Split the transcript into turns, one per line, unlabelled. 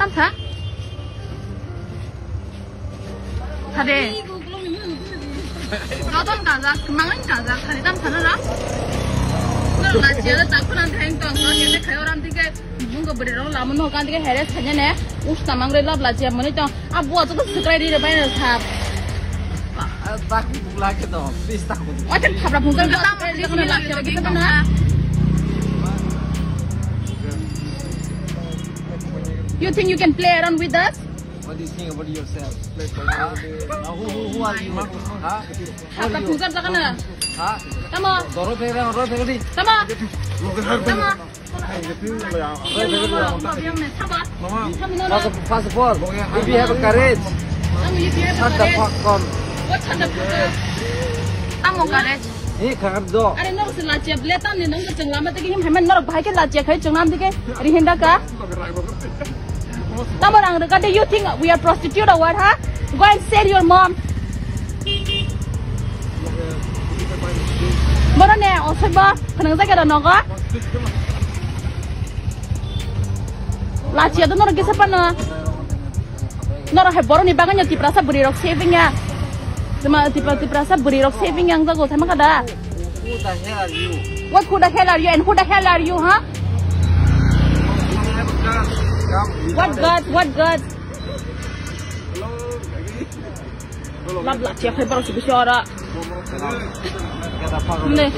tamsa. Tade. Roton kaza, kemangin kaza, tadi tamsa nara. Kalau lajia ada takut nanti hang tuang, kalau kita kayak orang tiga, mungkin beri orang lama nu kan tiga heres hanya nih, usah manggil lab lajia mana tuang, abu atau tuh sekali di depan itu sab.
Takut lagi tuh, please takut.
Macam apa mungkin kita sekali di lajia kita mana? You think you can play around with us?
What do you think about yourself? Who are you?
Apa mungkin kita mana? Tama.
Dorong di.
Tama. Tama.
First of all, if you have a courage, shut the fuck on.
What kind of Tama courage?
Ini kangen do.
Ada nor selajia beletan ni nang keceng lama tadi him hemen nor bahaya lajia kai ceng lam tadi ada hendak ka? Tama orang dekat you think we are prostitute or what? Huh? Go and sell your mom. Mana ni? Oseba, kenapa saya kena naga? Lajia tu nor kisah pana. Nor hebor ni bangan yang tiprasa beri rok saving ya. Sama tiprasa beri rok saving yang jago sama kada.
Who the hell are you?
What who the hell are you and who the hell are you, huh? What God? What God? Lab lajia kai baru sih bicara. Nih.